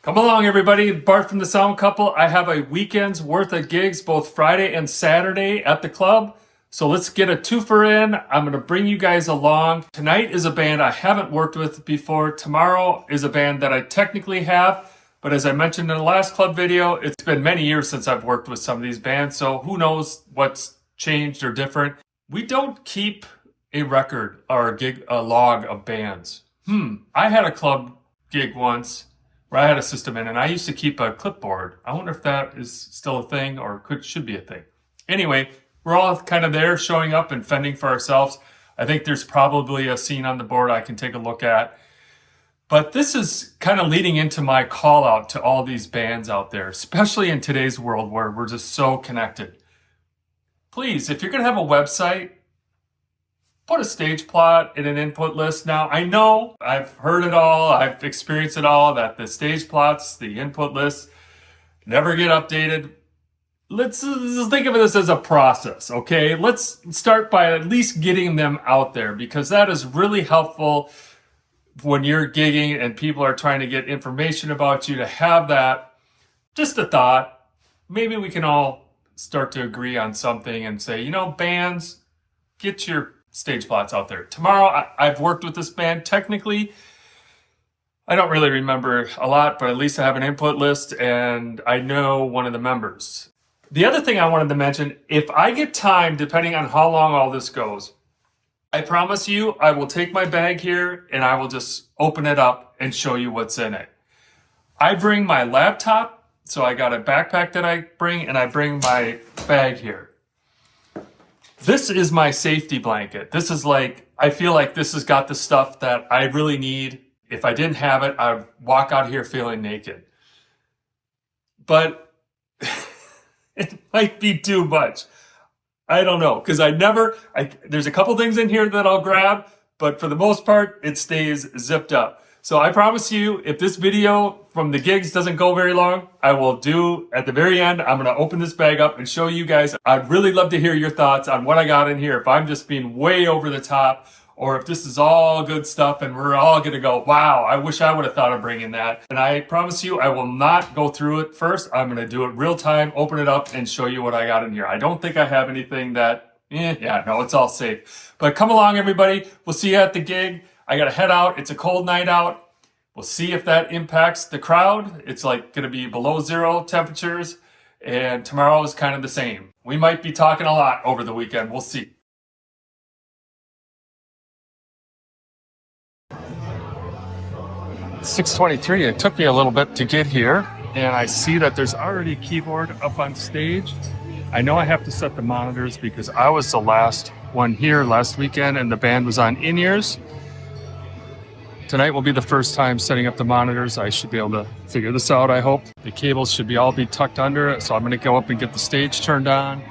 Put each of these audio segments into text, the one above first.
Come along, everybody. Bart from the Sound Couple. I have a weekend's worth of gigs, both Friday and Saturday at the club. So let's get a twofer in. I'm going to bring you guys along. Tonight is a band I haven't worked with before. Tomorrow is a band that I technically have. But as I mentioned in the last club video, it's been many years since I've worked with some of these bands. So who knows what's changed or different. We don't keep a record or a log of bands. I had a club gig once where I had a system in, and I used to keep a clipboard. I wonder if that is still a thing or should be a thing. Anyway, we're all kind of there showing up and fending for ourselves. I think there's probably a scene on the board I can take a look at. But this is kind of leading into my call out to all these bands out there, especially in today's world where we're just so connected. Please, if you're going to have a website, put a stage plot in an input list. Now, I know I've heard it all, I've experienced it all, that the stage plots, the input lists never get updated. Let's just think of this as a process, okay? Let's start by at least getting them out there, because that is really helpful when you're gigging and people are trying to get information about you, to have that. Just a thought. Maybe we can all start to agree on something and say, you know, bands, get your stage plots out there. Tomorrow, I've worked with this band. Technically, I don't really remember a lot, but at least I have an input list and I know one of the members. The other thing I wanted to mention, if I get time, depending on how long all this goes, I promise you I will take my bag here and I will just open it up and show you what's in it. I bring my laptop, so I got a backpack that I bring, and I bring my bag here. This is my safety blanket. This is like, I feel like this has got the stuff that I really need. If I didn't have it, I'd walk out here feeling naked. But it might be too much. I don't know, because there's a couple things in here that I'll grab, but for the most part, it stays zipped up. So I promise you, if this video from the gigs doesn't go very long, I will do, at the very end, I'm going to open this bag up and show you guys. I'd really love to hear your thoughts on what I got in here, if I'm just being way over the top, or if this is all good stuff and we're all going to go, wow, I wish I would have thought of bringing that. And I promise you, I will not go through it first. I'm going to do it real time, open it up, and show you what I got in here. I don't think I have anything that, no, it's all safe. But come along, everybody. We'll see you at the gig. I got to head out. It's a cold night out. We'll see if that impacts the crowd. It's like going to be below zero temperatures, and tomorrow is kind of the same. We might be talking a lot over the weekend. We'll see. It's 6:23. It took me a little bit to get here, and I see that there's already a keyboard up on stage. I know I have to set the monitors because I was the last one here last weekend and the band was on in-ears. Tonight will be the first time setting up the monitors. I should be able to figure this out, I hope. The cables should all be tucked under it, so I'm going to go up and get the stage turned on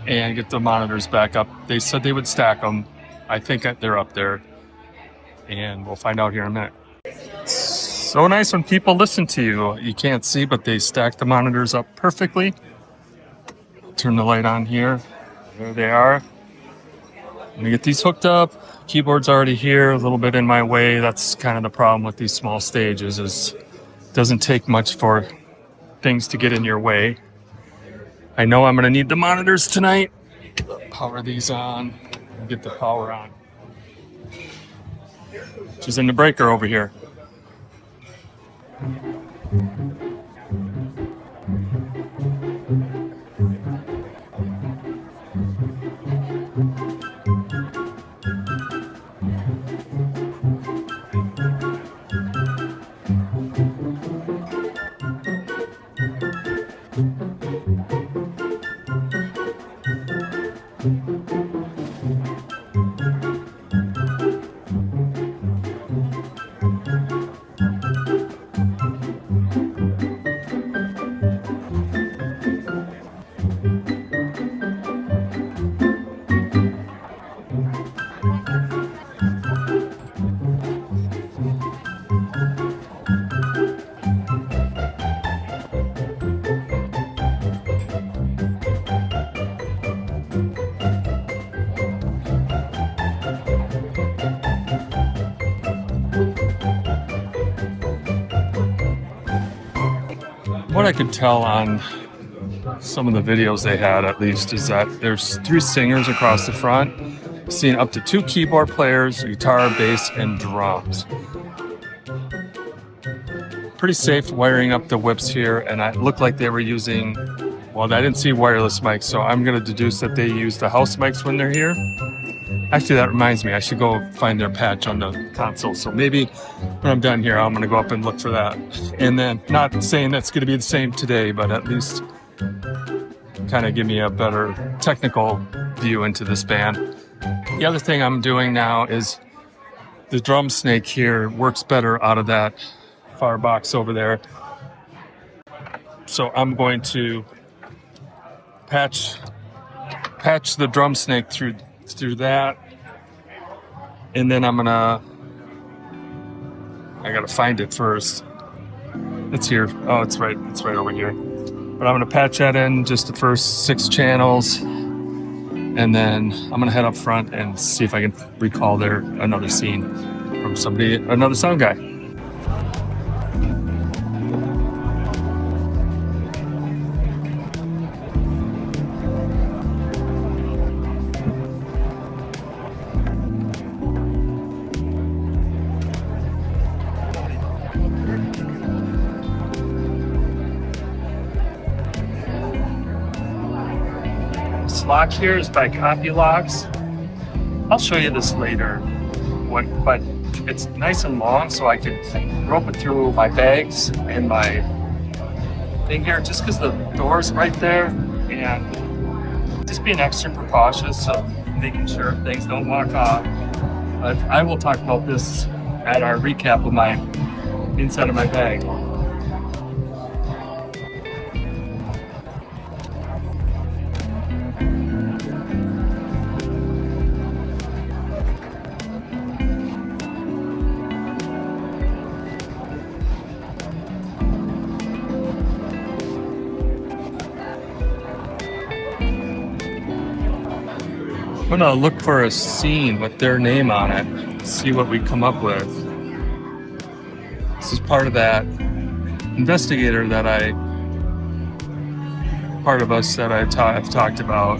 and get the monitors back up. They said they would stack them. I think they're up there, and we'll find out here in a minute. So nice when people listen to you. You can't see, but they stack the monitors up perfectly. Turn the light on here. There they are. Let me get these hooked up. Keyboard's already here, a little bit in my way. That's kind of the problem with these small stages, is it doesn't take much for things to get in your way. I know I'm gonna need the monitors tonight. Power these on, get the power on. Which is in the breaker over here. what I could tell on some of the videos they had, at least, is that there's 3 singers across the front, seeing up to 2 keyboard players, guitar, bass, and drums. Pretty safe wiring up the whips here, and it looked like they were using, well, I didn't see wireless mics, so I'm going to deduce that they use the house mics when they're here. Actually, that reminds me, I should go find their patch on the console. So maybe when I'm done here, I'm going to go up and look for that. And then, not saying that's going to be the same today, but at least kind of give me a better technical view into this band. The other thing I'm doing now is the drum snake here works better out of that far box over there. So I'm going to patch the drum snake through that, and then I gotta find it first. It's here. Oh, it's right over here. But I'm gonna patch that in just the first 6 channels, and then I'm gonna head up front and see if I can recall another scene from another sound guy. Lock here is by Compulocks. I'll show you this later, but it's nice and long, so I can rope it through my bags and my thing here, just because the door's right there, and just being extra precautious, so making sure things don't walk off. But I will talk about this at our recap of my inside of my bag. I'm gonna look for a scene with their name on it, see what we come up with. This is part of that investigator part of us that I've talked about.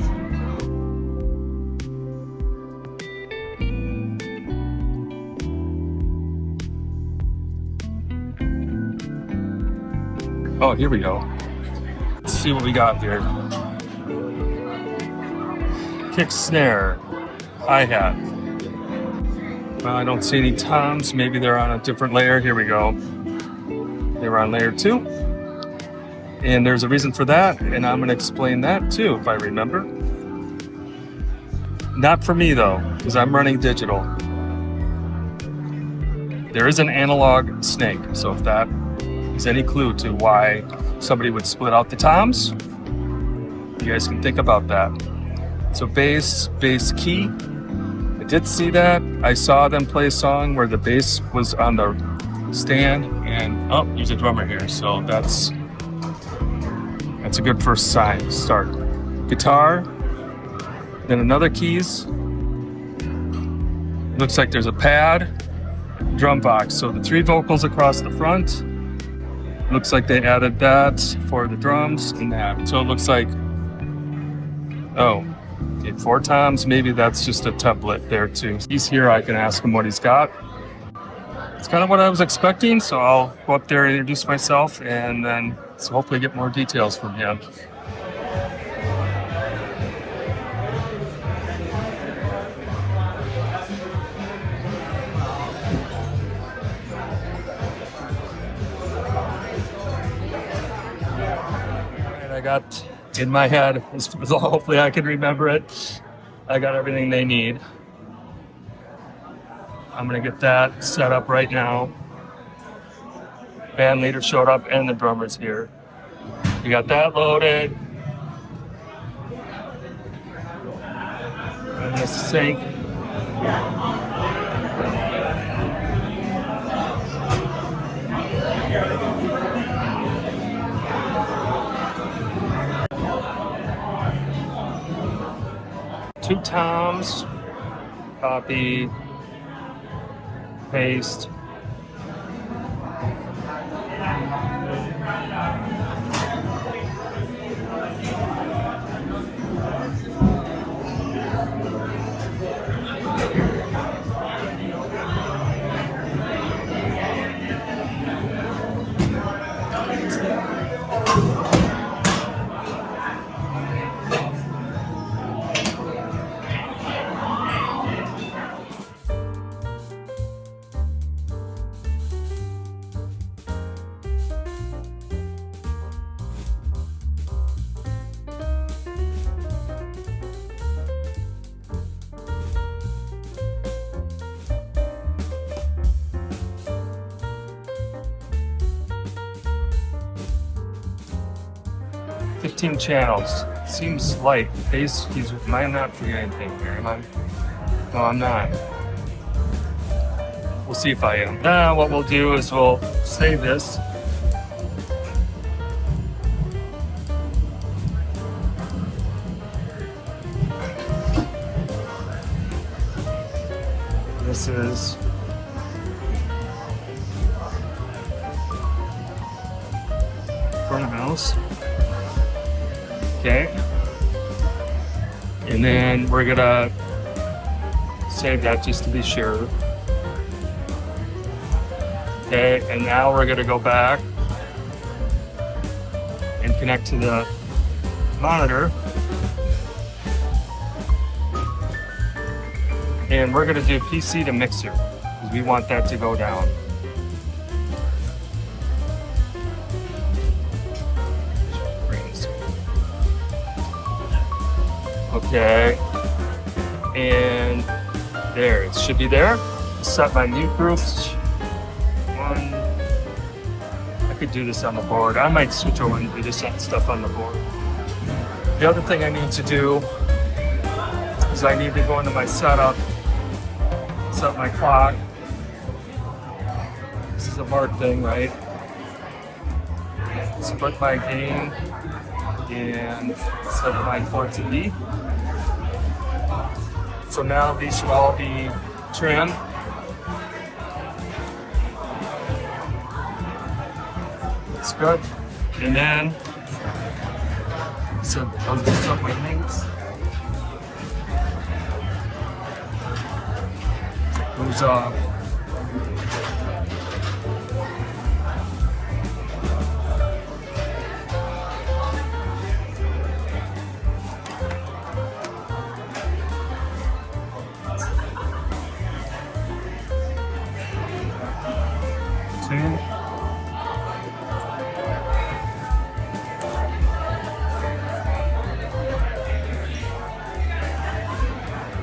Oh, here we go. Let's see what we got here. Kick, snare, hi-hat. Well, I don't see any toms. Maybe they're on a different layer. Here we go. They were on layer 2. And there's a reason for that, and I'm going to explain that too, if I remember. Not for me, though, because I'm running digital. There is an analog snake, so if that is any clue to why somebody would split out the toms, you guys can think about that. So bass key, I did see that. I saw them play a song where the bass was on the stand, and oh, there's a drummer here, so that's a good first sign, start. Guitar, then another keys. Looks like there's a pad, drum box. So the 3 vocals across the front. Looks like they added that for the drums and that. So it looks like, oh, 4 toms, maybe that's just a template there too. He's here, I can ask him what he's got. It's kind of what I was expecting, so I'll go up there and introduce myself, and then so hopefully get more details from him. And I got in my head, hopefully I can remember it. I got everything they need. I'm gonna get that set up right now. Band leader showed up and the drummer's here. You got that loaded. And the sync. Two toms, copy, paste. 15 channels. Seems light. Bass keys. Am I not doing anything here? Am I? No, I'm not. We'll see if I am. Now what we'll do is we'll save this. This is front of house. Okay. And then we're gonna save that just to be sure. Okay, and now we're gonna go back and connect to the monitor. And we're gonna do PC to mixer, because we want that to go down. Okay, and there, it should be there. Set my mute groups. One, I could do this on the board. I might switch over and do this stuff on the board. The other thing I need to do is I need to go into my setup, set my clock. This is a Bart thing, right? Split my gain and set my port to E. So now these should all be trimmed. That's good. And then, so I'll just set my links. Goes off.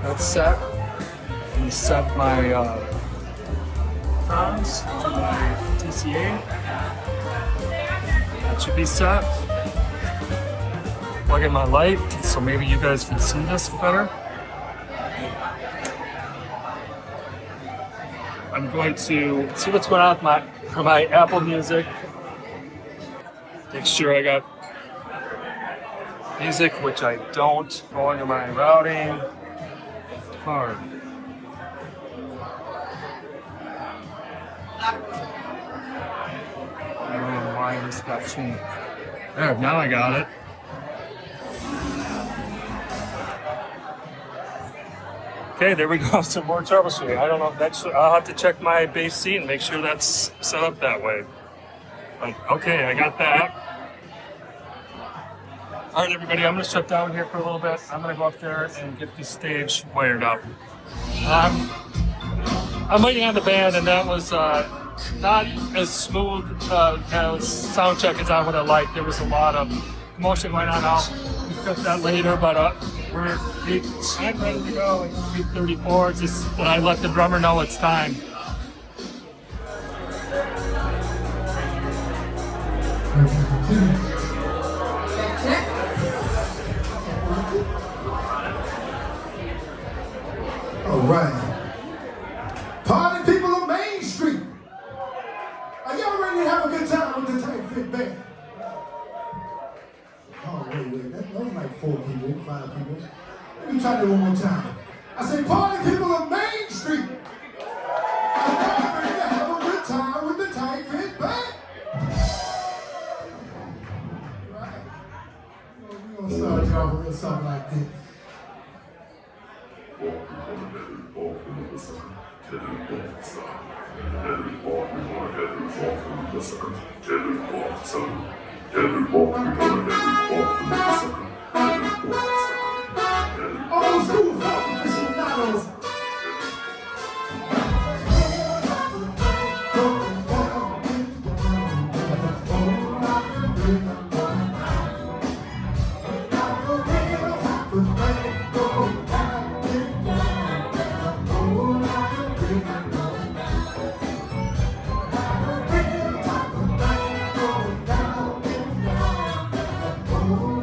That's set. And set my comms to my TCA. That should be set. Plug in my light so maybe you guys can see this better. I'm going to see what's going on with my Apple Music. Make sure I got music, which I don't. Go into my routing card. I don't know why this got changed. There, now I got it. Okay, there we go. Some more troubleshooting. I don't know. I'll have to check my base seat and make sure that's set up that way. But, okay, I got that. All right, everybody, I'm going to shut down here for a little bit. I'm going to go up there and get the stage wired up. I'm waiting on the band, and that was not as smooth as sound check as I would have liked. There was a lot of commotion going on. I'll discuss that later, but I'm ready to go. It's 8:34. Just I let the drummer know it's time. All right. Party people of Main Street. Are y'all ready to have a good time with the Tight Fit Band? Oh, wait. That was like 4 people, 5 people. Let me try that one more time. I say, party people of Main Street. Are y'all ready to have a good time with the Tight Fit Band? Right. Well, we're going to start y'all with something like this. Old school folk aficionados. Oh,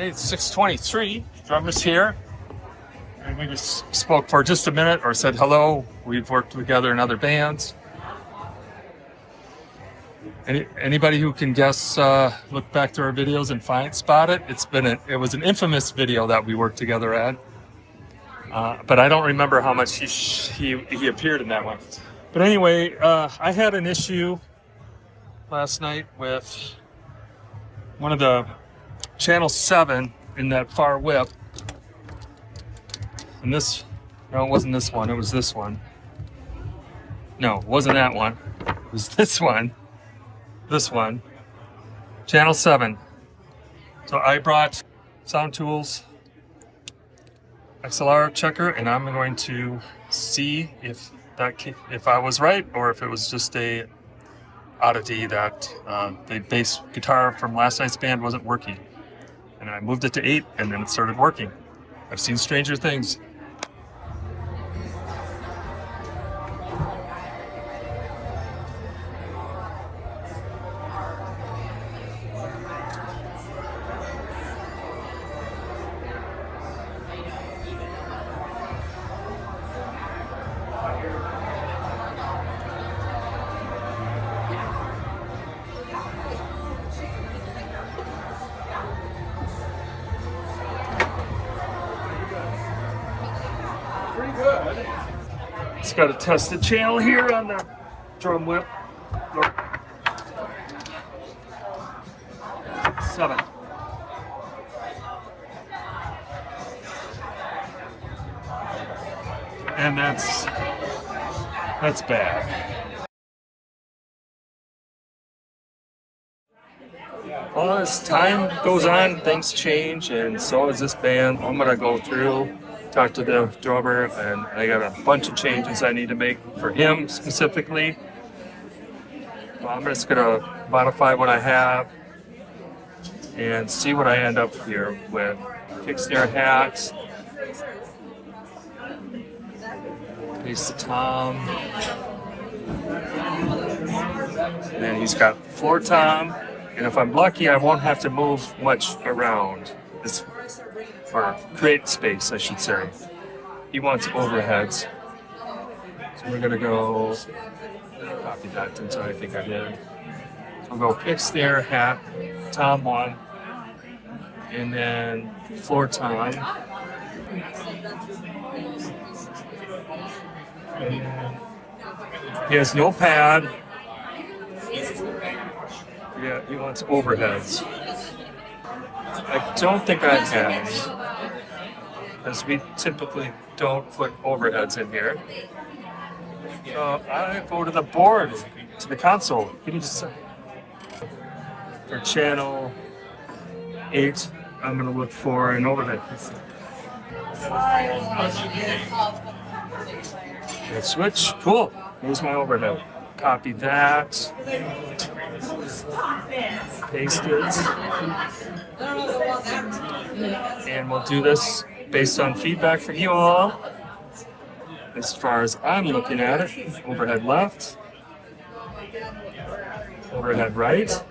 Okay, it's 6:23. Drummer's here. And we just spoke for just a minute or said hello. We've worked together in other bands. Anybody who can guess, look back to our videos and spot it. It was an infamous video that we worked together at. But I don't remember how much he appeared in that one. But anyway, I had an issue last night with one of the channel 7 in that far whip. And this, no, it wasn't this one, it was this one. No, it wasn't that one. It was this one. This one. Channel 7. So I brought Sound Tools XLR checker, and I'm going to see if I was right or if it was just a oddity that the bass guitar from last night's band wasn't working. And I moved it to 8, and then it started working. I've seen stranger things. Just got to test the channel here on the drum whip. 7. And that's bad. Well, as time goes on, things change, and so is this band. I'm gonna go through, talk to the drummer, and I got a bunch of changes I need to make for him specifically. Well, I'm just gonna modify what I have and see what I end up here with. Kick snare hats, paste the tom, and then he's got floor tom, and if I'm lucky I won't have to move much around this, or create space I should say. He wants overheads, so we're gonna go copy that since I think I did. So we'll go pick snare hat, tom 1, and then floor tom. And he has no pad. Yeah, he wants overheads. I don't think I have, because we typically don't put overheads in here. So I go to the board, to the console. Give me just a second. For channel 8, I'm going to look for an overhead. Hit switch. Cool. Here's my overhead. Copy that. Paste it. And we'll do this based on feedback from you all. As far as I'm looking at it, overhead left, overhead right.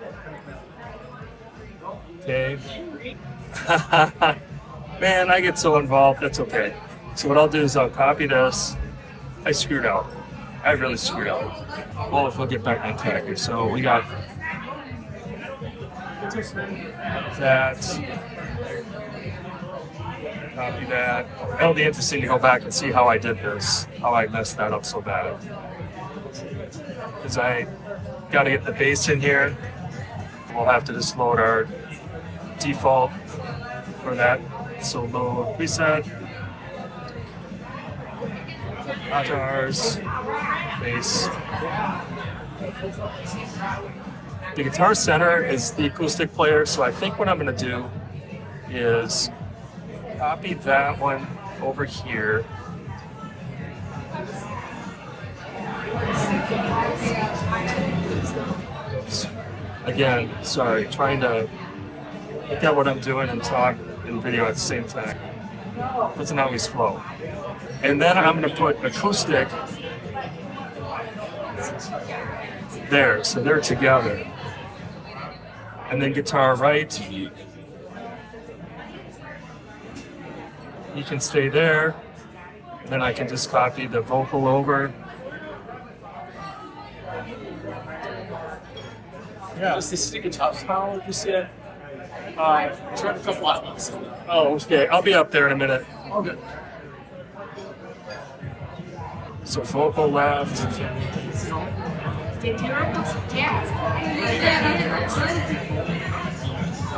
Okay. Man, I get so involved, that's okay. So what I'll do is I'll copy this. I screwed out. I really screwed out. Well, if we'll get back on track here. So we got that. Copy that. It'll be interesting to go back and see how I did this, how I messed that up so bad. Because I got to get the base in here. We'll have to just load our default for that. So load preset, guitars, bass. The guitar center is the acoustic player, so I think what I'm going to do is copy that one over here. Oops. Again, sorry, trying to look at what I'm doing and talk in video at the same time. Doesn't always flow. And then I'm going to put acoustic there, so they're together. And then guitar right. You can stay there. Then I can just copy the vocal over. Yeah. Just the sticky top style, did you see it? Tried a couple last months. Oh, okay. I'll be up there in a minute. All good. So vocal left.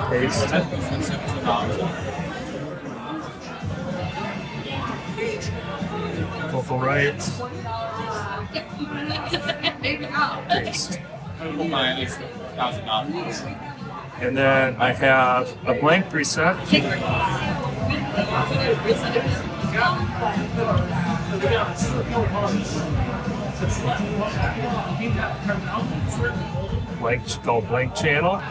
Paste. Vocal right. Paste. And then I have a blank preset. Blank channel.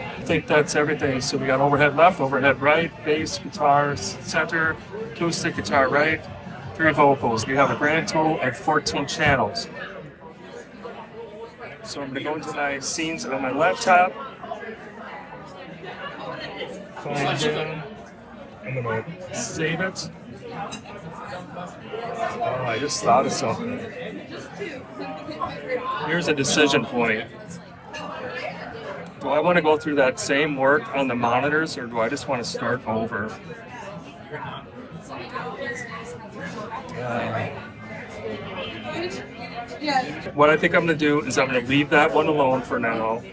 I think that's everything. So we got overhead left, overhead right, bass, guitar, center, acoustic, guitar right, 3 vocals. We have a grand total of 14 channels. So I'm going to go into my scenes on my laptop. Find it. I'm going to save it. Oh, I just thought of something. Here's a decision point. Do I want to go through that same work on the monitors, or do I just want to start over? What I think I'm going to do is I'm going to leave that one alone for now,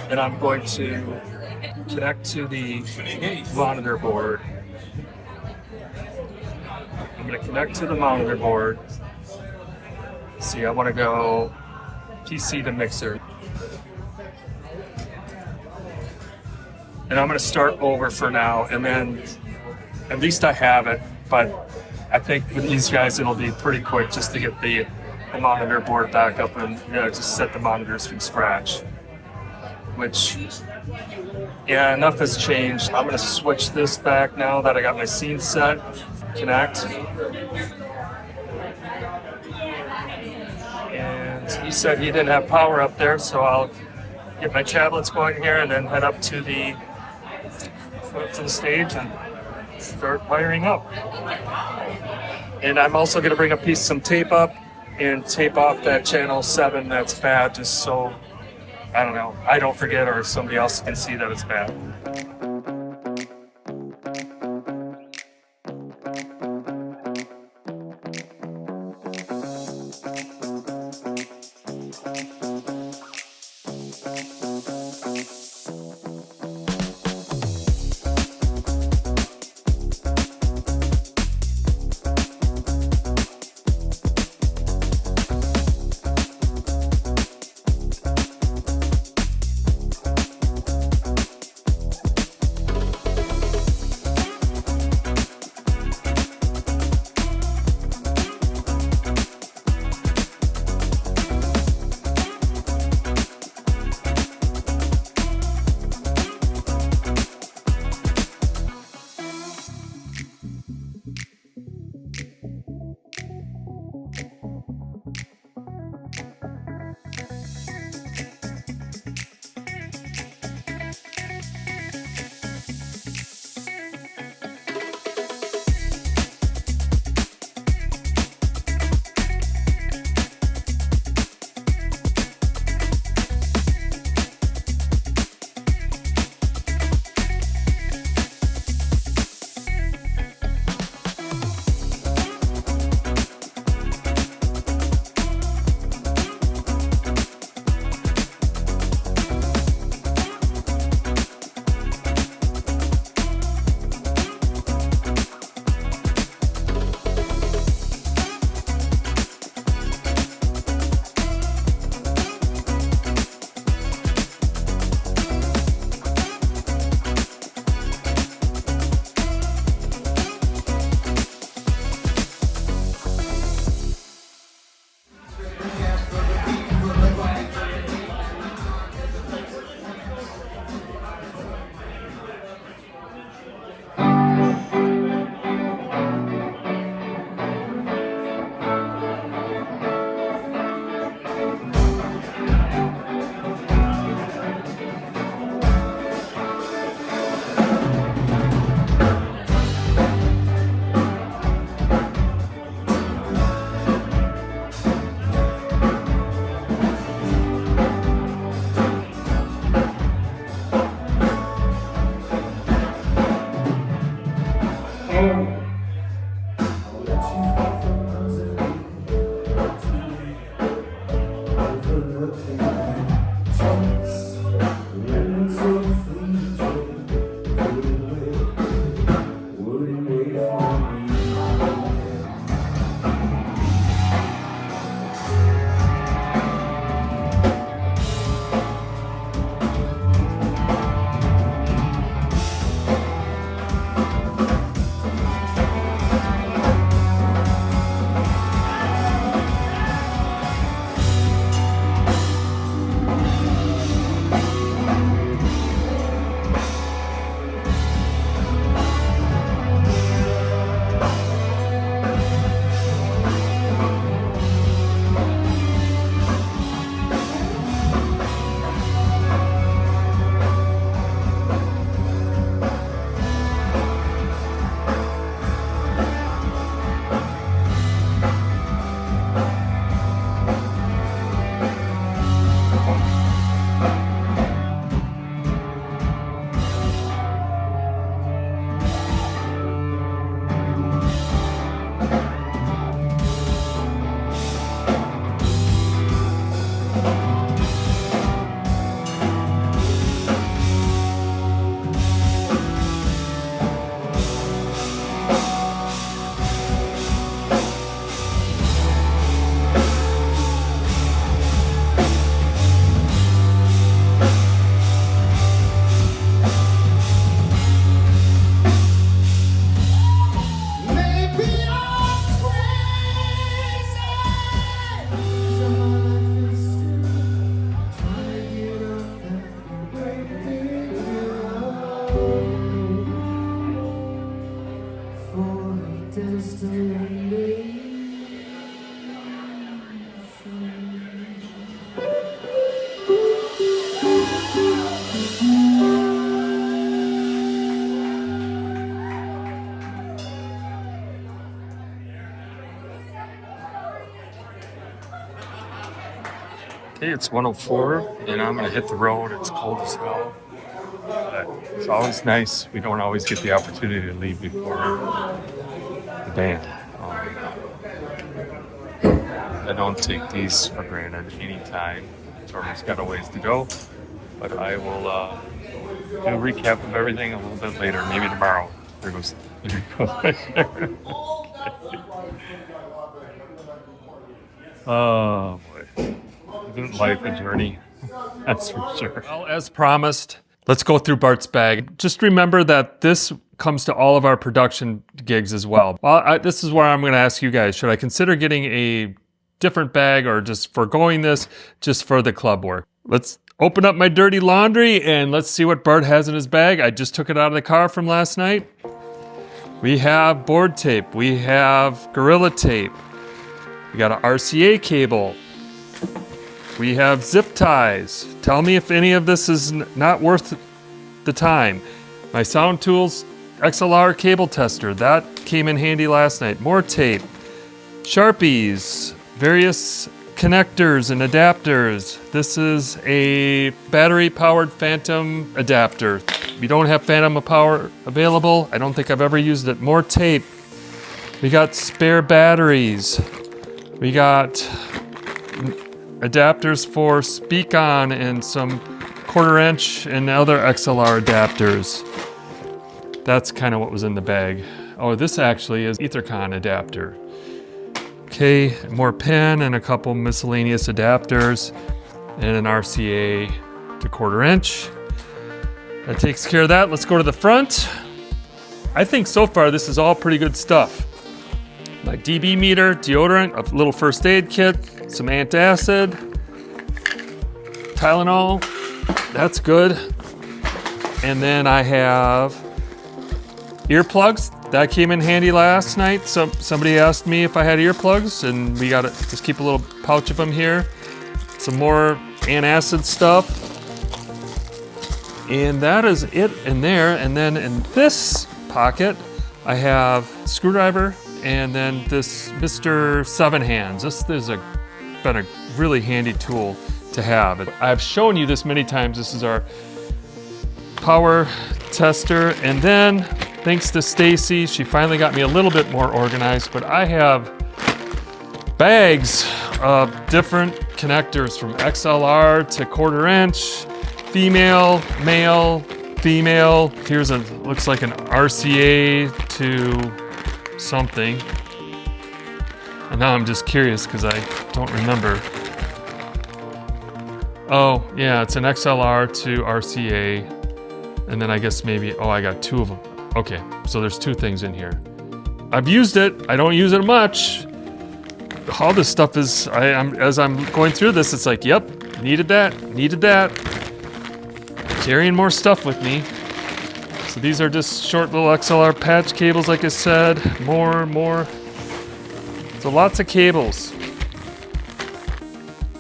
and I'm going to connect to the monitor board. I'm going to connect to the monitor board. See, I want to go PC to mixer. And I'm going to start over for now, and then at least I have it, but I think with these guys it'll be pretty quick just to get the monitor board back up and just set the monitors from scratch. Which, yeah, enough has changed. I'm going to switch this back now that I got my scene set. Connect. And he said he didn't have power up there, so I'll get my tablets going here and then head up to the stage and start wiring up. And I'm also going to bring some tape up and tape off that channel 7 that's bad, just so, I don't know, I don't forget or somebody else can see that it's bad. Okay, it's 1:04 and I'm gonna hit the road. It's cold as hell. But it's always nice. We don't always get the opportunity to leave before the band. I don't take these for granted anytime. Tournament's got a ways to go, but I will do a recap of everything a little bit later, maybe tomorrow. There goes. Oh boy. Isn't life a journey? That's for sure. Well, as promised, let's go through Bart's bag. Just remember that this comes to all of our production gigs as well. Well, this is where I'm going to ask you guys, should I consider getting a different bag or just foregoing this just for the club work? Let's open up my dirty laundry and let's see what Bart has in his bag. I just took it out of the car from last night. We have board tape. We have Gorilla tape. We got an RCA cable. We have zip ties. Tell me if any of this is not worth the time. My Sound Tools XLR cable tester. That came in handy last night. More tape. Sharpies. Various connectors and adapters. This is a battery-powered Phantom adapter. We don't have Phantom power available. I don't think I've ever used it. More tape. We got spare batteries. We got adapters for Speak-On and some 1/4 inch and other XLR adapters. That's kind of what was in the bag. Oh, this actually is Ethercon adapter. Okay, more pen and a couple miscellaneous adapters and an RCA to 1/4 inch. That takes care of that. Let's go to the front. I think so far this is all pretty good stuff. My dB meter, deodorant, a little first aid kit, some antacid, Tylenol, that's good. And then I have earplugs. That came in handy last night. Somebody asked me if I had earplugs, and we gotta just keep a little pouch of them here. Some more antacid stuff. And that is it in there. And then in this pocket, I have screwdriver and then this Mr. 7 Hands. This has been a really handy tool to have. I've shown you this many times. This is our power tester. And then, thanks to Stacy, she finally got me a little bit more organized, but I have bags of different connectors from XLR to 1/4 inch, female, male, female. Here's looks like an RCA to something. And now I'm just curious because I don't remember. Oh, yeah, it's an XLR to RCA. And then I guess maybe, oh, I got 2 of them. Okay, so there's 2 things in here. I've used it. I don't use it much. All this stuff is, as I'm going through this, it's like, yep, needed that. Carrying more stuff with me. So these are just short little XLR patch cables, like I said. More. So lots of cables.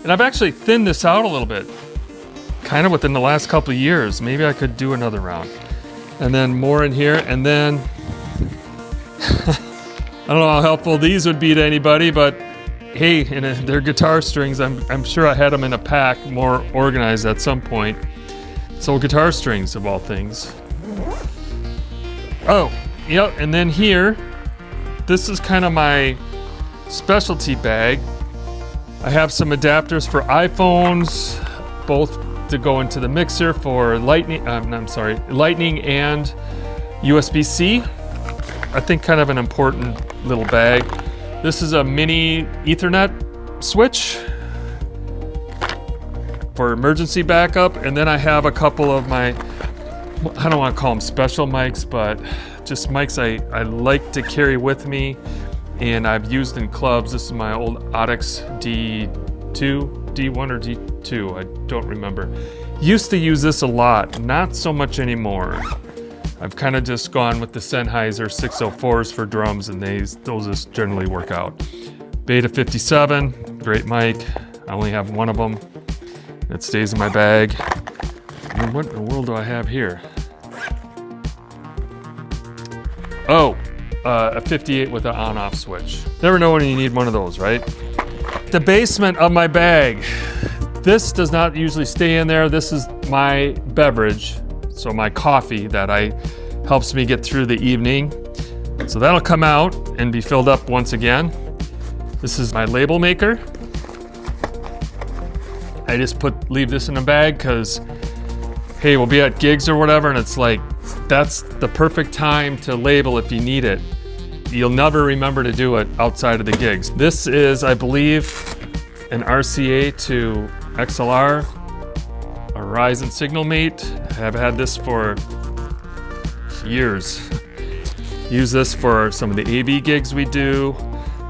And I've actually thinned this out a little bit. Kind of within the last couple of years. Maybe I could do another round. And then more in here. And then, I don't know how helpful these would be to anybody, but hey, they're guitar strings. I'm sure I had them in a pack, more organized at some point. So guitar strings, of all things. Oh, yep, and then here, this is kind of my specialty bag. I have some adapters for iPhones, both to go into the mixer for Lightning and USB-C. I think kind of an important little bag. This is a mini Ethernet switch for emergency backup, and then I have a couple of my, I don't want to call them special mics, but just mics I like to carry with me and I've used in clubs. This is my old Odyx D1 or D2, I don't remember. Used to use this a lot, not so much anymore. I've kind of just gone with the Sennheiser 604s for drums, and those just generally work out. Beta 57, great mic. I only have one of them. It stays in my bag. And then what in the world do I have here? Oh, a 58 with an on-off switch. Never know when you need one of those, right? The basement of my bag. This does not usually stay in there. This is my beverage, so my coffee that helps me get through the evening. So that'll come out and be filled up once again. This is my label maker. I just leave this in a bag because, hey, we'll be at gigs or whatever, and it's like, that's the perfect time to label if you need it. You'll never remember to do it outside of the gigs. This is, I believe, an RCA to XLR, a Horizon Signal Mate. I've had this for years. Use this for some of the AV gigs we do,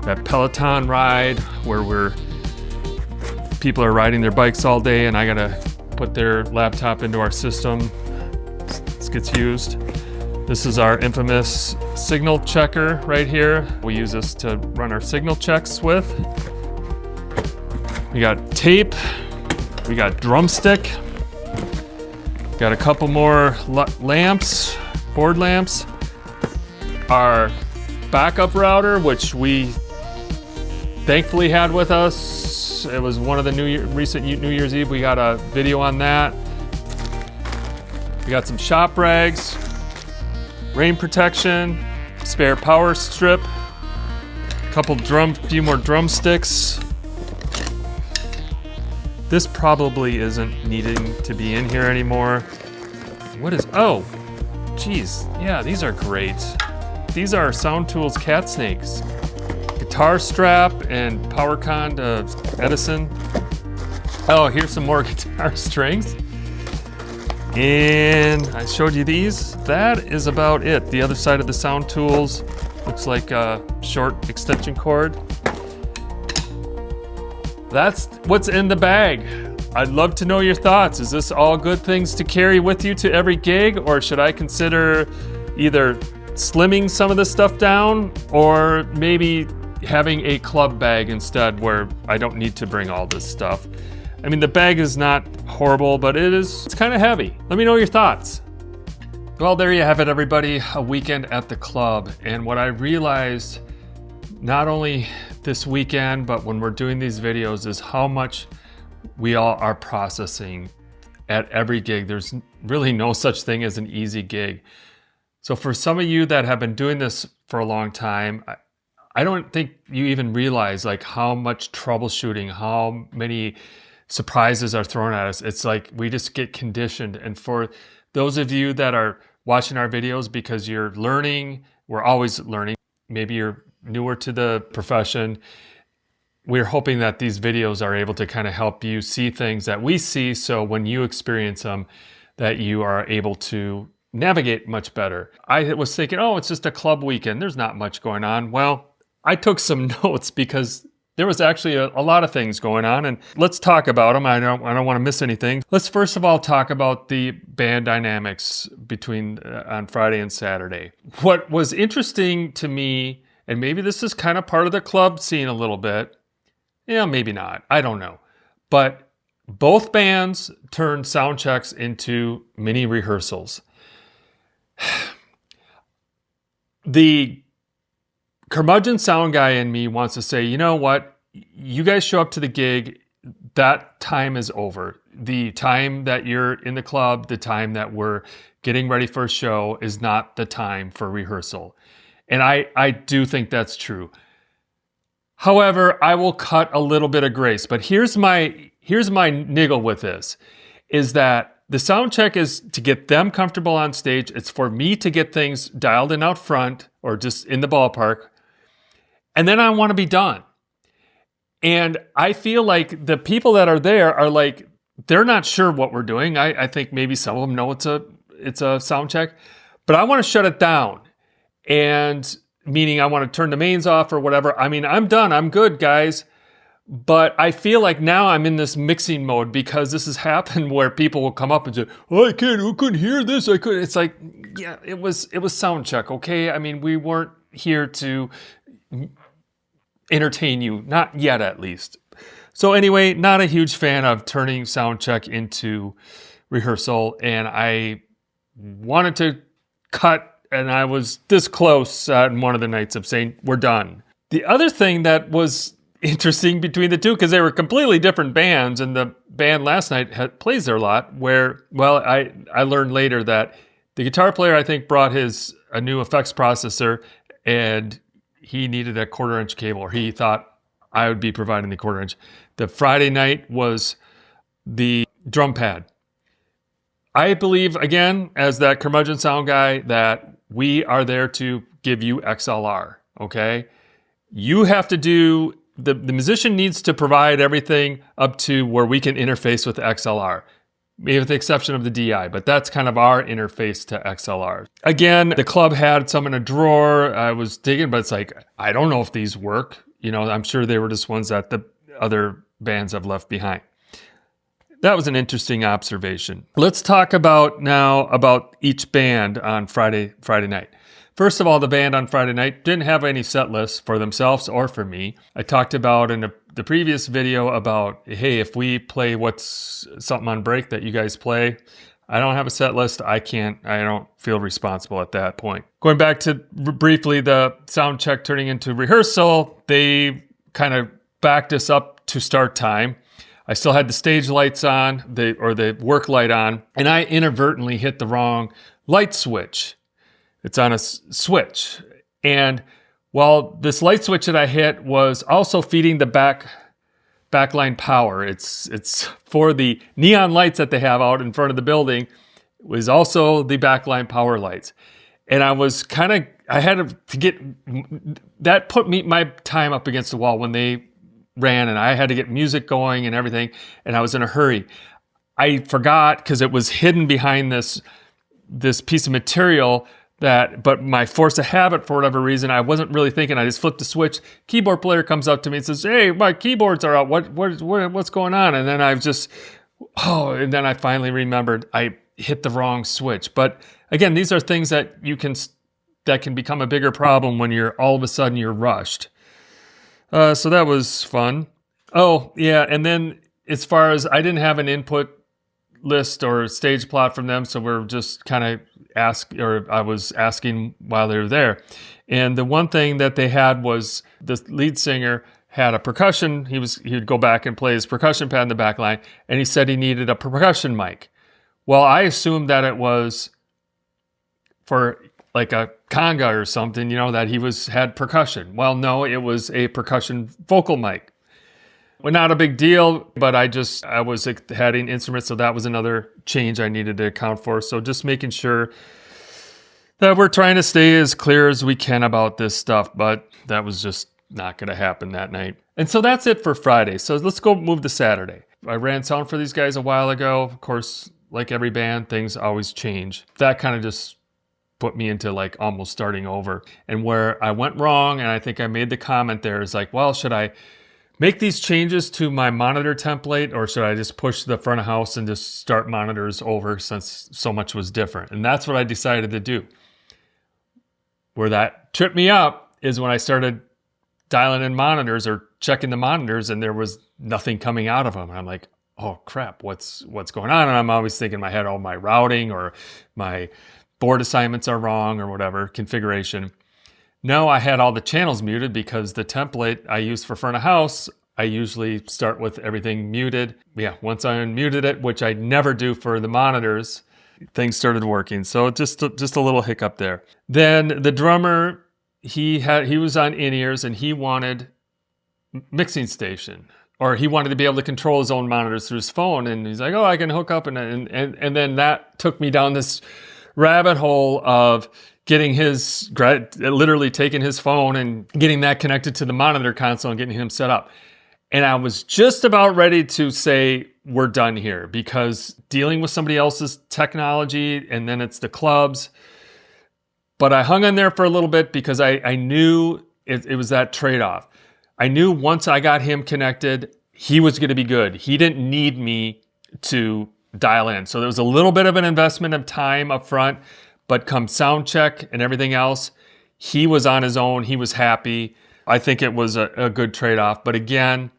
that Peloton ride where people are riding their bikes all day and I gotta put their laptop into our system. This gets used. This is our infamous signal checker right here. We use this to run our signal checks with. We got tape, we got drumstick, got a couple more lamps, board lamps, our backup router, which we thankfully had with us. It was one of the recent New Year's Eve. We got a video on that. We got some shop rags, rain protection, spare power strip, few more drumsticks. This probably isn't needing to be in here anymore. Oh, geez, yeah, these are great. These are Sound Tools cat snakes. Guitar strap and power con to Edison. Oh, here's some more guitar strings. And I showed you these. That is about it. The other side of the Sound Tools looks like a short extension cord. That's what's in the bag. I'd love to know your thoughts. Is this all good things to carry with you to every gig, or should I consider either slimming some of this stuff down or maybe having a club bag instead where I don't need to bring all this stuff? I mean, the bag is not horrible, but it's kind of heavy. Let me know your thoughts. Well, there you have it, everybody. A weekend at the club. And what I realized, not only this weekend, but when we're doing these videos, is how much we all are processing at every gig. There's really no such thing as an easy gig. So for some of you that have been doing this for a long time, I don't think you even realize like how much troubleshooting, how many surprises are thrown at us. It's like we just get conditioned. And for those of you that are watching our videos because you're learning, we're always learning. Maybe you're newer to the profession. We're hoping that these videos are able to kind of help you see things that we see, so when you experience them, that you are able to navigate much better. I was thinking, oh, it's just a club weekend. There's not much going on. Well, I took some notes because there was actually a lot of things going on, and let's talk about them. I don't want to miss anything. Let's first of all talk about the band dynamics between on Friday and Saturday. What was interesting to me, and maybe this is kind of part of the club scene a little bit, yeah, maybe not, I don't know, but both bands turned sound checks into mini rehearsals. The curmudgeon sound guy in me wants to say, you know what? You guys show up to the gig, that time is over. The time that you're in the club, the time that we're getting ready for a show is not the time for rehearsal. And I do think that's true. However, I will cut a little bit of grace. But here's my niggle with this, is that the sound check is to get them comfortable on stage. It's for me to get things dialed in out front or just in the ballpark. And then I want to be done. And I feel like the people that are there are like, they're not sure what we're doing. I think maybe some of them know it's a sound check, but I want to shut it down. And meaning I want to turn the mains off or whatever. I mean, I'm done. I'm good, guys. But I feel like now I'm in this mixing mode because this has happened where people will come up and say, oh, I couldn't hear this. I couldn't. It's like, yeah, it was sound check, okay? I mean, we weren't here to entertain you, not yet at least. So anyway, not a huge fan of turning sound check into rehearsal, and I wanted to cut, and I was this close on one of the nights of saying, we're done. The other thing that was interesting between the two because they were completely different bands, and the band last night plays there a lot. Where, well, I learned later that the guitar player I think brought a new effects processor, and he needed a 1/4-inch cable, or he thought I would be providing the 1/4-inch. The Friday night was the drum pad. I believe, again, as that curmudgeon sound guy, that we are there to give you XLR, okay? You have to do, the musician needs to provide everything up to where we can interface with XLR, maybe with the exception of the DI, but that's kind of our interface to XLR. Again, the club had some in a drawer. I was digging, but it's like, I don't know if these work. You know, I'm sure they were just ones that the other bands have left behind. That was an interesting observation. Let's talk about each band on Friday night. First of all, the band on Friday night didn't have any set lists for themselves or for me. I talked about in the previous video about, hey, if we play what's something on break that you guys play, I don't have a set list. I don't feel responsible at that point. Going back to briefly the sound check turning into rehearsal, they kind of backed us up to start time. I still had the stage lights on, the work light on, and I inadvertently hit the wrong light switch. It's on a switch. And while this light switch that I hit was also feeding the backline power, it's for the neon lights that they have out in front of the building, it was also the backline power lights. And I had to get, that put my time up against the wall when they ran, and I had to get music going and everything, and I was in a hurry. I forgot because it was hidden behind this piece of material but my force of habit, for whatever reason, I wasn't really thinking. I just flipped the switch. Keyboard player comes up to me and says, "Hey, my keyboards are out. What's going on?" And then and then I finally remembered I hit the wrong switch. But again, these are things that can become a bigger problem when all of a sudden you're rushed. So that was fun. Oh, yeah. And then as far as I didn't have an input list or stage plot from them, so we're just kind of I was asking while they were there. And the one thing that they had was the lead singer had a percussion. He would go back and play his percussion pad in the back line, and he said he needed a percussion mic. Well, I assumed that it was for like a conga or something, that he had percussion. Well, no, it was a percussion vocal mic. Well, not a big deal, but I was adding instruments, so that was another change I needed to account for. So just making sure that we're trying to stay as clear as we can about this stuff, but that was just not going to happen that night. And so that's it for Friday. So let's go move to Saturday. I ran sound for these guys a while ago. Of course, like every band, things always change. That kind of just put me into like almost starting over. And where I went wrong, and I think I made the comment there, is like, well, should I make these changes to my monitor template, or should I just push the front of house and just start monitors over since so much was different? And that's what I decided to do. Where that tripped me up is when I started dialing in monitors or checking the monitors, and there was nothing coming out of them. And I'm like, oh crap, what's going on? And I'm always thinking in my head, oh, my routing or my board assignments are wrong or whatever, configuration. No, I had all the channels muted because the template I use for front of house, I usually start with everything muted. Yeah, once I unmuted it, which I never do for the monitors, things started working. So just a little hiccup there. Then the drummer, he was on in-ears and he wanted mixing station, or he wanted to be able to control his own monitors through his phone. And he's like, oh, I can hook up. And then that took me down this rabbit hole of literally taking his phone and getting that connected to the monitor console and getting him set up. And I was just about ready to say, we're done here, because dealing with somebody else's technology, and then it's the clubs. But I hung in there for a little bit because I knew it was that trade-off. I knew once I got him connected, he was going to be good. He didn't need me to dial in. So there was a little bit of an investment of time up front, but come sound check and everything else, he was on his own. He was happy. I think it was a good trade-off. But again,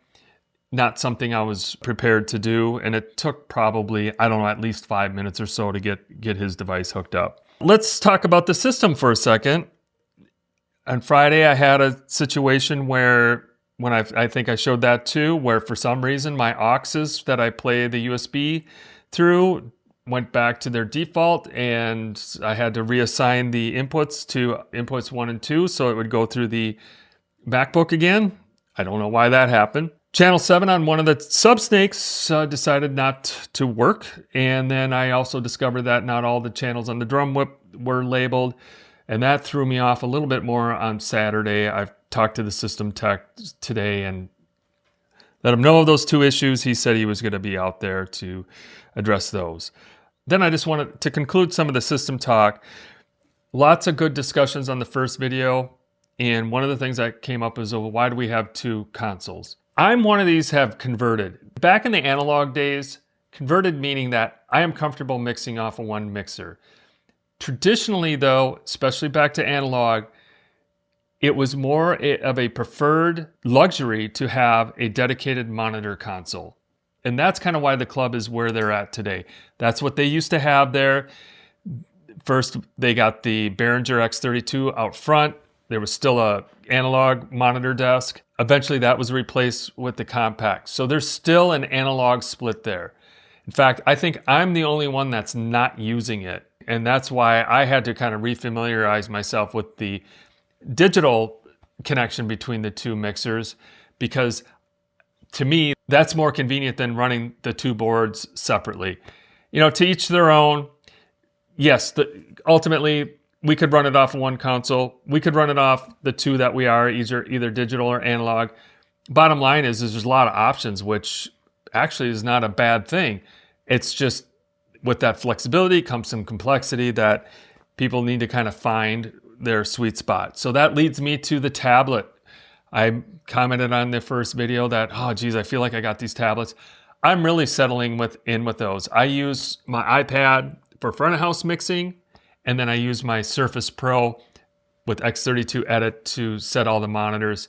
not something I was prepared to do. And it took probably, at least 5 minutes or so to get his device hooked up. Let's talk about the system for a second. On Friday, I had a situation where when I think I showed that too, where for some reason my auxes that I play the USB through went back to their default, and I had to reassign the inputs to inputs 1 and 2 so it would go through the MacBook again. I don't know why that happened. Channel 7 on one of the sub-snakes decided not to work, and then I also discovered that not all the channels on the drum whip were labeled, and that threw me off a little bit more on Saturday. I've talked to the system tech today and let him know of those 2 issues. He said he was going to be out there to address those. Then I just wanted to conclude some of the system talk. Lots of good discussions on the first video, and one of the things that came up is, well, why do we have 2 consoles? I'm one of these have converted. Back in the analog days, converted meaning that I am comfortable mixing off of one mixer. Traditionally though, especially back to analog, it was more of a preferred luxury to have a dedicated monitor console. And that's kind of why the club is where they're at today. That's what they used to have there. First, they got the Behringer X32 out front. There was still a analog monitor desk. Eventually that was replaced with the compact. So there's still an analog split there. In fact, I think I'm the only one that's not using it. And that's why I had to kind of refamiliarize myself with the digital connection between the 2 mixers, because to me, that's more convenient than running the 2 boards separately. You know, to each their own. Yes, ultimately, we could run it off of one console. We could run it off the 2 that we are, either digital or analog. Bottom line is there's a lot of options, which actually is not a bad thing. It's just with that flexibility comes some complexity that people need to kind of find their sweet spot. So that leads me to the tablet. I commented on the first video that, oh geez, I feel like I got these tablets. I'm really settling in with those. I use my iPad for front of house mixing, and then I use my Surface Pro with X32 Edit to set all the monitors.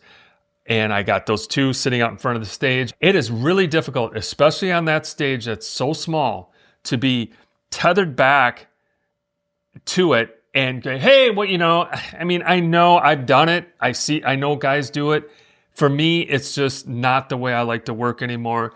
And I got those 2 sitting out in front of the stage. It is really difficult, especially on that stage that's so small, to be tethered back to it and go, hey, what, you know, I mean, I know I've done it. I know guys do it. For me, it's just not the way I like to work anymore.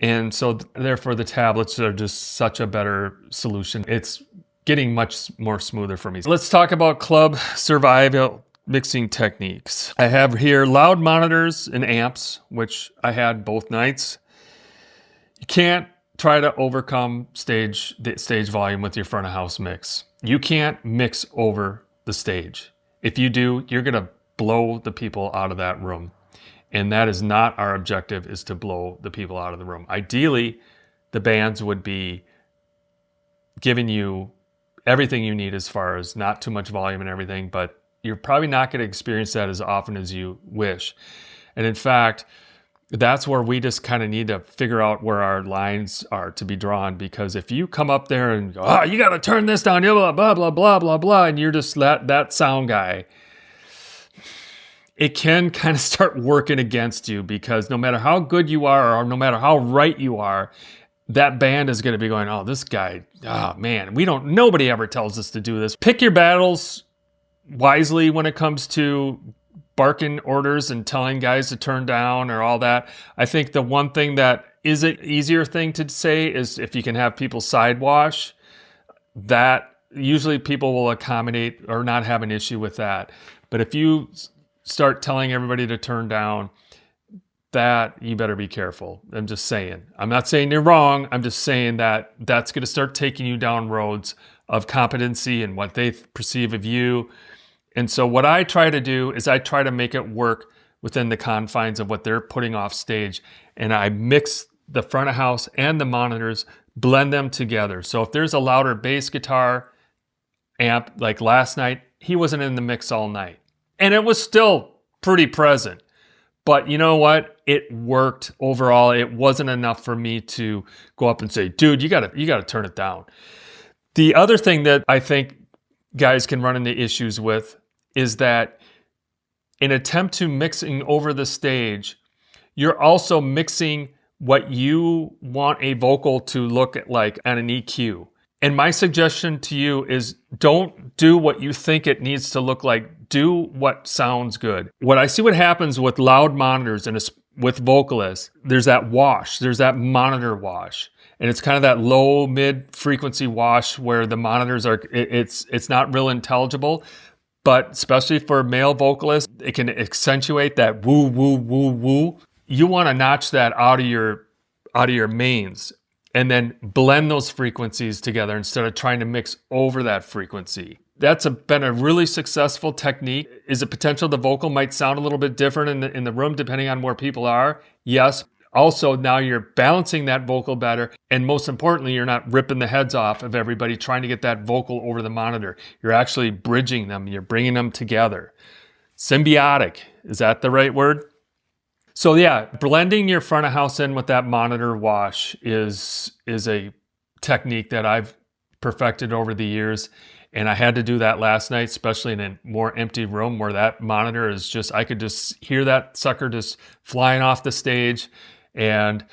And so therefore the tablets are just such a better solution. It's getting much more smoother for me. Let's talk about club survival mixing techniques. I have here loud monitors and amps, which I had both nights. You can't try to overcome the stage volume with your front of house mix. You can't mix over the stage. If you do, you're gonna blow the people out of that room. And that is not our objective, is to blow the people out of the room. Ideally, the bands would be giving you everything you need as far as not too much volume and everything, but you're probably not going to experience that as often as you wish. And in fact, that's where we just kind of need to figure out where our lines are to be drawn, because if you come up there and go, oh, you got to turn this down, blah, blah, blah, blah, blah, blah, and you're just that sound guy, it can kind of start working against you, because no matter how good you are or no matter how right you are, that band is going to be going, oh, this guy, oh man, nobody ever tells us to do this. Pick your battles wisely when it comes to barking orders and telling guys to turn down or all that. I think the one thing that is an easier thing to say is if you can have people side wash, that usually people will accommodate or not have an issue with that. But if you start telling everybody to turn down, that you better be careful. I'm just saying. I'm not saying you're wrong. I'm just saying that that's going to start taking you down roads of competency and what they perceive of you. And so what I try to do is I try to make it work within the confines of what they're putting off stage. And I mix the front of house and the monitors, blend them together. So if there's a louder bass guitar amp, like last night, he wasn't in the mix all night. And it was still pretty present. But you know what? It worked overall. It wasn't enough for me to go up and say, dude, you gotta turn it down. The other thing that I think guys can run into issues with is that in attempt to mixing over the stage, you're also mixing what you want a vocal to look like on an EQ. And my suggestion to you is don't do what you think it needs to look like. do what sounds good. What I see what happens with loud monitors and with vocalists, there's that wash, there's that monitor wash. And it's kind of that low mid frequency wash where the monitors are, it's not real intelligible, but especially for male vocalists, it can accentuate that woo, woo, woo, woo. You want to notch that out of your mains and then blend those frequencies together instead of trying to mix over that frequency. That's been a really successful technique. Is it potential the vocal might sound a little bit different in the room depending on where people are? Yes. Also, now you're balancing that vocal better. And most importantly, you're not ripping the heads off of everybody trying to get that vocal over the monitor. You're actually bridging them. You're bringing them together. Symbiotic. Is that the right word? So yeah, blending your front of house in with that monitor wash is a technique that I've perfected over the years. And I had to do that last night, especially in a more empty room where that monitor is just, I could just hear that sucker just flying off the stage. And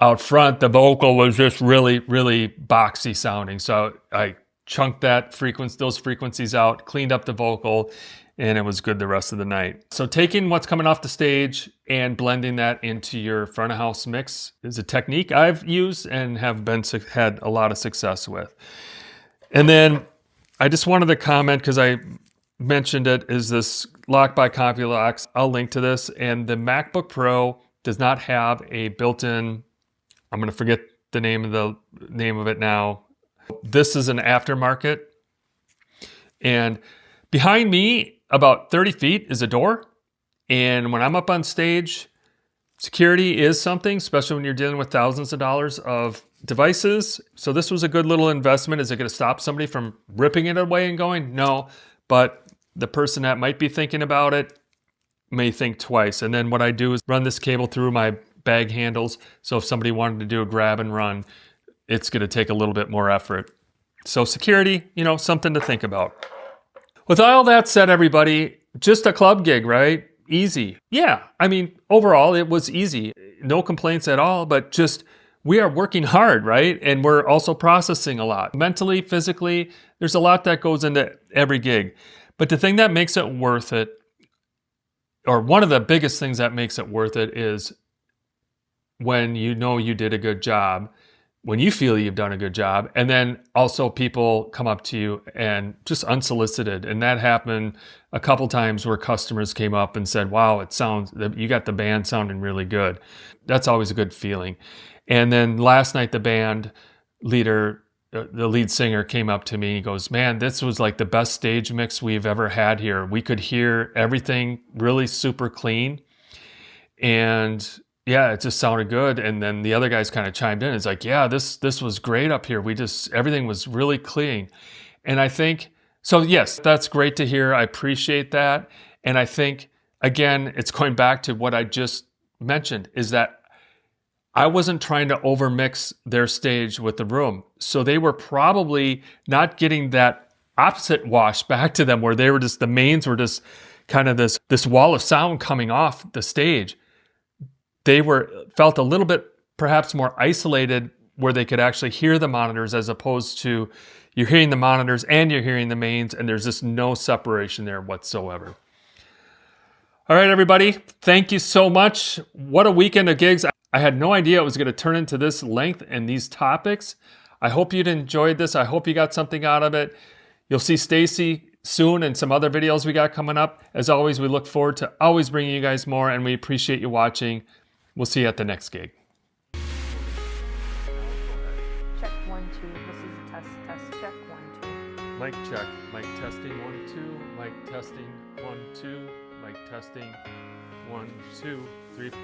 out front, the vocal was just really, really boxy sounding. So I chunked those frequencies out, cleaned up the vocal, and it was good the rest of the night. So taking what's coming off the stage and blending that into your front of house mix is a technique I've used and have had a lot of success with. And then I just wanted to comment, because I mentioned it, is this lock by Compulocks. I'll link to this. And the MacBook Pro does not have a built-in, I'm going to forget the name of it now. This is an aftermarket. And behind me, about 30 feet, is a door. And when I'm up on stage, security is something, especially when you're dealing with thousands of dollars of devices. So this was a good little investment. Is it going to stop somebody from ripping it away and going? No, but the person that might be thinking about it may think twice. And then what I do is run this cable through my bag handles. So if somebody wanted to do a grab and run, it's going to take a little bit more effort. So security, something to think about. With all that said, everybody, just a club gig, right? Easy. Yeah, I mean, overall, it was easy. No complaints at all, but just we are working hard, right? And we're also processing a lot. Mentally, physically, there's a lot that goes into every gig. But the thing that makes it worth it, or one of the biggest things that makes it worth it, is when you know you did a good job, when you feel you've done a good job, and then also people come up to you and just unsolicited. And that happened a couple times where customers came up and said, wow, you got the band sounding really good. That's always a good feeling. And then last night, the band leader, the lead singer, came up to me. He goes, man, this was like the best stage mix we've ever had here. We could hear everything really super clean. And yeah, it just sounded good. And then the other guys kind of chimed in. It's like, yeah, this was great up here. Everything was really clean. And I think, so yes, that's great to hear. I appreciate that. And I think, again, it's going back to what I just mentioned, is that I wasn't trying to overmix their stage with the room. So they were probably not getting that opposite wash back to them, where the mains were just kind of this wall of sound coming off the stage. They felt a little bit perhaps more isolated, where they could actually hear the monitors, as opposed to you're hearing the monitors and you're hearing the mains, and there's just no separation there whatsoever. All right, everybody, thank you so much. What a weekend of gigs. I had no idea it was going to turn into this length and these topics. I hope you'd enjoyed this. I hope you got something out of it. You'll see Stacy soon and some other videos we got coming up. As always, we look forward to always bringing you guys more, and we appreciate you watching. We'll see you at the next gig. Check 1, 2. This is test. Check 1, 2. Mic check. Mic testing 1, 2. Mic testing 1, 2. Mic testing 1, 2, 3, 4.